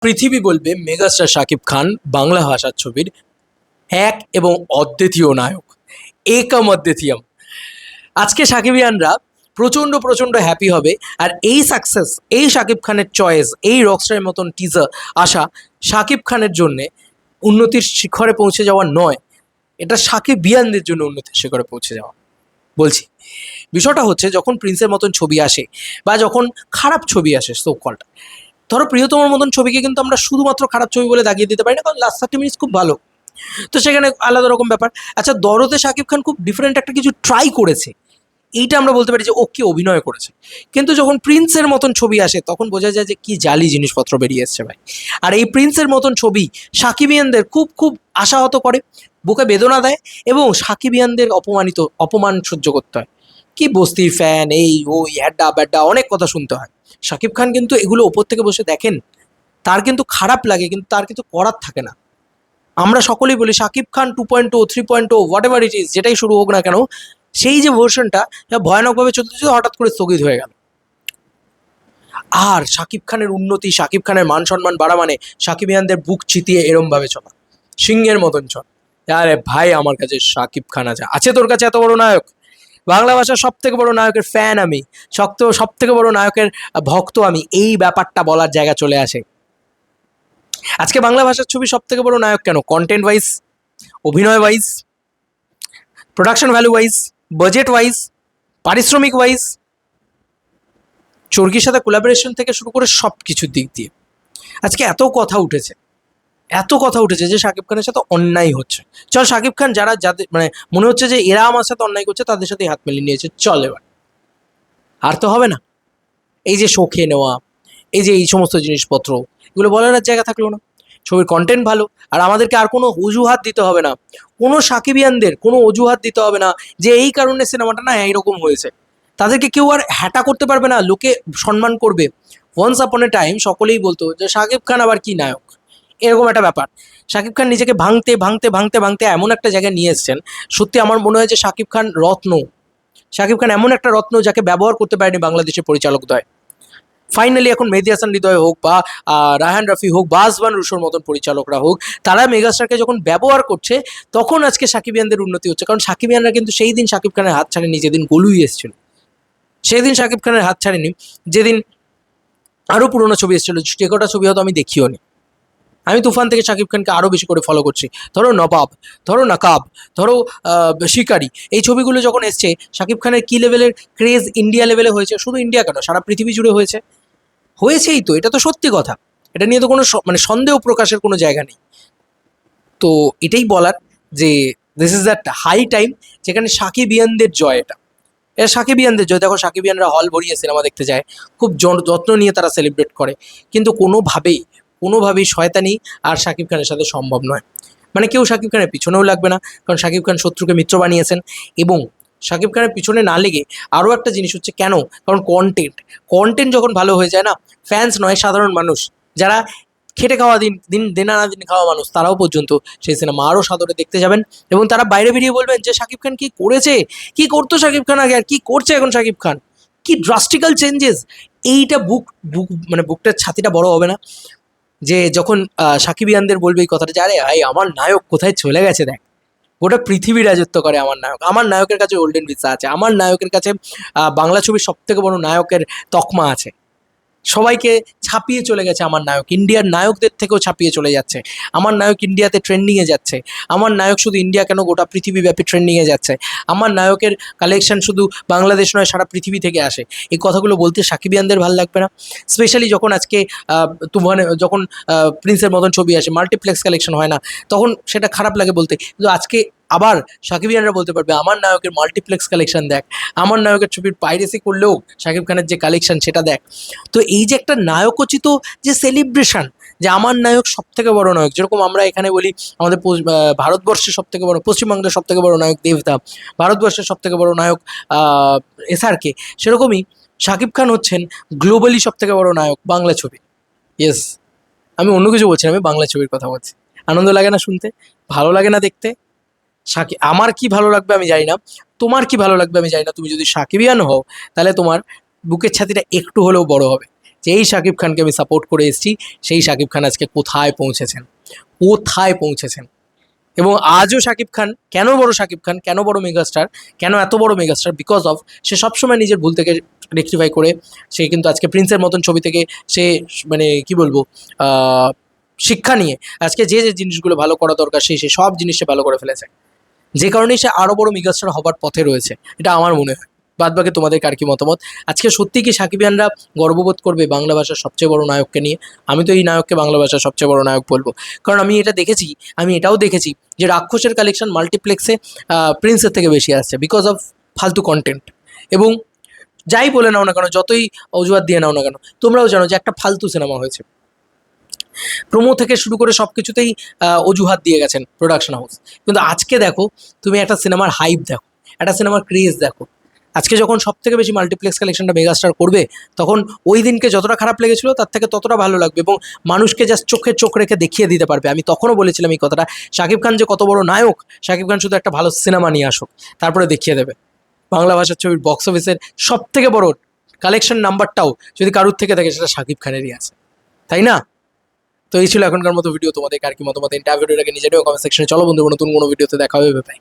পৃথিবী বলবে মেগাস্টার শাকিব খান বাংলা ভাষার ছবির এক এবং অদ্বিতীয় নায়ক, একম অদ্বিতীয়ম। আজকে সাকিবিয়ানরা প্রচণ্ড প্রচণ্ড হ্যাপি হবে। আর এই সাকসেস, এই শাকিব খানের চয়েস, এই রকস্টারের মতন টিজার আসা শাকিব খানের জন্যে উন্নতির শিখরে পৌঁছে যাওয়া নয়, এটা সাকিবিয়ানদের জন্য উন্নতির শিখরে পৌঁছে যাওয়া। বলছি, বিষয়টা হচ্ছে যখন প্রিন্সের মতন ছবি আসে বা যখন খারাপ ছবি আসে, সো কলটা, ধরো প্রিয়তমার মতন ছবিকে কিন্তু আমরা শুধুমাত্র খারাপ ছবি বলে দাগিয়ে দিতে পারি না, কারণ লাস্ট 30 মিনিটস খুব ভালো, তো সেখানে আলাদা রকম ব্যাপার। আচ্ছা, দরদে শাকিব খান খুব ডিফারেন্ট একটা কিছু ট্রাই করেছে, এইটা আমরা বলতে পারি যে ও কি অভিনয় করেছে। কিন্তু যখন প্রিন্সের মতন ছবি আসে তখন বোঝা যায় যে কি জালি জিনিসপত্র বেরিয়ে এসছে ভাই। আর এই প্রিন্সের মতন ছবি সাকিবিয়ানদের খুব খুব আশাহত করে, বুকে বেদনা দেয়, এবং সাকিবিয়ানদের অপমান সহ্য করতে হয়। কি বস্তির ফ্যান, এই ওই হ্যাড্ডা ব্যাড্ডা অনেক কথা শুনতে হয়। শাকিব খান কিন্তু এগুলো ওপর থেকে বসে দেখেন, তার কিন্তু খারাপ লাগে, কিন্তু তার কিন্তু করার থাকে না। আমরা সকলেই বলি Shakib Khan 2.0, 3.0, what ever it is, যেটাই শুরু হোক না কেন, সেই যে ভার্সনটা ভয়ানকভাবে চলতে চলতে হঠাৎ করে স্থগিত হয়ে গেল। আর শাকিব খানের উন্নতি, শাকিব খানের মান সম্মান বাড়া মানে সাকিবিয়ানদের বুক চিতিয়ে এরমভাবে চলা, সিংহের মতন চল। আরে ভাই, আমার কাছে শাকিব খান আছে তোর কাছে এত বড় নায়ক, বাংলা ভাষার সব থেকে বড় নায়কের ফ্যান আমি, সব থেকে বড় নায়কের ভক্ত আমি, এই ব্যাপারটা বলার জায়গা চলে আসে। আজকে বাংলা ভাষার ছবি সব থেকে বড় নায়ক কেন? কন্টেন্ট ওয়াইজ, অভিনয় wise, production value wise, budget wise, পারিশ্রমিক ওয়াইজ, চরকির সাথে কোলাবোরেশন থেকে শুরু করে সব কিছুর দিক দিয়ে আজকে এত কথা উঠেছে, এত কথা উঠেছে যে শাকিব খানের সাথে অন্যায় হচ্ছে। চল, শাকিব খান যাদের মানে মনে হচ্ছে যে এরা আমার সাথে অন্যায় করছে, তাদের সাথে হাত মিলিয়ে নিয়েছে, চল এবার আর তো হবে না। এই যে শো খেয়ে নেওয়া, এই যে এই সমস্ত জিনিসপত্র, এগুলো বলার আর জায়গা থাকলো না। ছবির কন্টেন্ট ভালো, আর আমাদেরকে আর কোনো অজুহাত দিতে হবে না, কোনো সাকিবিয়ানদের কোনো অজুহাত দিতে হবে না যে এই কারণে সিনেমাটা না এইরকম হয়েছে। তাদেরকে কেউ আর হ্যাটা করতে পারবে না, লোকে সম্মান করবে। ওয়ান্স আপন এ টাইম সকলেই বলতো যে শাকিব খান আবার কি নায়ক, এরকম একটা ব্যাপার। শাকিব খান নিজেকে ভাঙতে ভাঙতে ভাঙতে ভাঙতে এমন একটা জায়গায় নিয়ে এসছেন, সত্যি আমার মনে হয় যে শাকিব খান রত্ন। শাকিব খান এমন একটা রত্ন যাকে ব্যবহার করতে পারেনি বাংলাদেশের পরিচালকদ্বয়। ফাইনালি এখন মেহেদী হাসান হৃদয় হোক বা রায়হান রাফি হোক বা আসমান রুশোর মতন পরিচালকরা হোক, তারা মেগাস্টারকে যখন ব্যবহার করছে তখন আজকে সাকিবিয়ানদের উন্নতি হচ্ছে। কারণ সাকিবিয়ানরা কিন্তু সেই দিন শাকিব খানের হাত ছাড়েনি যেদিন গলুই এসেছিল, সেই দিন শাকিব খানের হাত ছাড়েনি যেদিন আরও পুরোনো ছবি এসেছিল, যে কটা ছবি হয়তো আমি দেখিও নি। আমি তুফান থেকে শাকিব খানকে আরও বেশি করে ফলো করছি। ধরো নবাব, ধরো নাকাব, ধরো শিকারি, এই ছবিগুলো যখন এসছে শাকিব খানের কী লেভেলের ক্রেজ ইন্ডিয়া লেভেলে হয়েছে, শুধু ইন্ডিয়া কেন সারা পৃথিবী জুড়ে হয়েছে, হয়েছেই তো, এটা তো সত্যি কথা। এটা নিয়ে তো কোনো মানে সন্দেহ প্রকাশের কোনো জায়গা নেই। তো এটাই বলার যে this is that high time যেখানে সাকিবিয়ানদের জয়, এটা সাকিবিয়ানদের জয়। দেখো, সাকিবিয়ানরা হল ভরিয়ে সিনেমা দেখতে যায়, খুব যত্ন নিয়ে তারা সেলিব্রেট করে, কিন্তু কোনোভাবেই শয়তানি আর শাকিব খানের সাথে সম্ভব নয়। মানে কেউ শাকিব খানের পিছনেও লাগবে না, কারণ শাকিব খান শত্রুকে মিত্র বানিয়েছেন। এবং শাকিব খানের পিছনে না লেগে আরও একটা জিনিস হচ্ছে কেন, কারণ কন্টেন্ট যখন ভালো হয়ে যায় না, ফ্যান্স নয়, সাধারণ মানুষ যারা খেটে খাওয়া দিন আনা দিন খাওয়া মানুষ, তারাও পর্যন্ত সেই সিনেমা আরও সাদরে দেখতে যাবেন। এবং তারা বাইরে বেরিয়ে বলবেন যে শাকিব খান কি করেছে, কি করতো শাকিব খান আগে, আর কি করছে এখন শাকিব খান, কি ড্রাস্টিক্যাল চেঞ্জেস। এইটা মানে বুকটার ছাতিটা বড় হবে না যে যখন সাকিবিয়ানদের বলবে এই কথাটা যে আরে ভাই, আমার নায়ক কোথায় চলে গেছে দেখ, গোটা পৃথিবী রাজত্ব করে আমার নায়কের কাছে গোল্ডেন ভিসা আছে, আমার নায়কের কাছে বাংলা ছবির সব থেকে বড় নায়কের তকমা আছে, সবাইকে ছাপিয়ে চলে গেছে আমার নায়ক, ইন্ডিয়ার নায়কদের থেকেও ছাপিয়ে চলে যাচ্ছে আমার নায়ক, ইন্ডিয়াতে ট্রেন্ডিংয়ে যাচ্ছে আমার নায়ক, শুধু ইন্ডিয়া কেন গোটা পৃথিবীব্যাপী ট্রেন্ডিংয়ে যাচ্ছে আমার নায়কের কালেকশন শুধু বাংলাদেশ নয়, সারা পৃথিবী থেকে আসে। এই কথাগুলো বলতে সাকিবিয়ানদের ভালো লাগবে না? স্পেশালি যখন আজকে তুফানে যখন প্রিন্সের মতন ছবি আসে, মাল্টিপ্লেক্স কালেকশন হয় না, তখন সেটা খারাপ লাগে বলতে, কিন্তু আজকে আবার সাকিবিয়ানরা বলতে পারবে আমার নায়কের মাল্টিপ্লেক্স কালেকশন দেখ, আমার নায়কের ছবির পাইরেসি করলেও শাকিব খানের যে কালেকশন সেটা দেখ। তো এই যে একটা নায়কোচিত যে সেলিব্রেশন, যে আমার নায়ক সব থেকে বড় নায়ক, যেরকম আমরা এখানে বলি আমাদের ভারতবর্ষের সব থেকে বড়, পশ্চিমবঙ্গের সব থেকে বড় নায়ক দেবদা, ভারতবর্ষের সব থেকে বড় নায়ক SRK, সেরকমই শাকিব খান হচ্ছেন গ্লোবালি সব থেকে বড় নায়ক বাংলা ছবি। ইয়েস, আমি অন্য কিছু বলছি না, আমি বাংলা ছবির কথা বলছি। আনন্দ লাগে না শুনতে, ভালো লাগে না দেখতে? আমার কি ভালো লাগবে আমি জানি না, তোমার কি ভালো লাগবে আমি জানি না। তুমি যদি সাকিবিয়ান হও তাহলে তোমার বুকের ছাতিটা একটু হলেও বড় হবে, যেই শাকিব খানকে আমি সাপোর্ট করে এসেছি সেই শাকিব খান আজকে কোথায় পৌঁছেছেন, কোথায় পৌঁছেছেন। এবং আজও শাকিব খান কেন বড় শাকিব খান, কেন বড় মেগাস্টার, কেন এত বড় মেগাস্টার, বিকজ অফ সে সবসময় নিজের ভুল থেকে রেকটিফাই করে সে কিন্তু আজকে প্রিন্সের মতন ছবি থেকে সে মানে কি বলবো শিক্ষা নিয়ে আজকে যে যে জিনিসগুলো ভালো করা দরকার সেই সব জিনিস সে ভালো করে ফেলেছে, যে কারণেই সে আরও বড় মেগাস্টার হবার পথে রয়েছে, এটা আমার মনে হয়। বাদ বাকি তোমাদের কার কি মতামত। আজকে সত্যি কি সাকিবিয়ানরা গর্ববোধ করবে বাংলা ভাষার সবচেয়ে বড় নায়ককে নিয়ে? আমি তো এই নায়ককে বাংলা ভাষার সবচেয়ে বড় নায়ক বলবো, কারণ আমি এটা দেখেছি, আমি এটাও দেখেছি যে রাক্ষসের কালেকশন মাল্টিপ্লেক্সে প্রিন্সের থেকে বেশি আসছে বিকজ অফ ফালতু কন্টেন্ট। এবং যাই বলে নাও না কেন, যতই অজুহাত দিয়ে নাও না কেন, তোমরাও জানো যে একটা ফালতু সিনেমা হয়েছে, প্রোমো থেকে শুরু করে সব কিছুতেই অজুহাত দিয়ে গেছেন প্রোডাকশন হাউস। কিন্তু আজকে দেখো, তুমি একটা সিনেমার হাইপ দেখো, একটা সিনেমার ক্রেজ দেখো। আজকে যখন সব থেকে বেশি মাল্টিপ্লেক্স কালেকশনটা মেগাস্টার করবে, তখন ওই দিনকে যতটা খারাপ লেগেছিল তার থেকে ততটা ভালো লাগবে এবং মানুষকে জাস্ট চোখে চোখ রেখে দেখিয়ে দিতে পারবে। আমি তখনও বলেছিলাম এই কথাটা, শাকিব খান যে কত বড় নায়ক, শাকিব খান শুধু একটা ভালো সিনেমা নিয়ে আসুক, তারপরে দেখিয়ে দেবে। বাংলা ভাষার ছবির বক্স অফিসের সব থেকে বড় কালেকশন নাম্বারটাও যদি কারুর থেকে থাকে সেটা শাকিব খানেরই আছে, তাই না? তো এই ছিল এখনকার মতো ভিডিও। তোমাদের আর কি মতামত ইন্টারভিউটাকে নিজেরাও কমেন্ট সেকশনে চলো বন্ধু, নতুন কোনো ভিডিওতে দেখা হবে। বাই।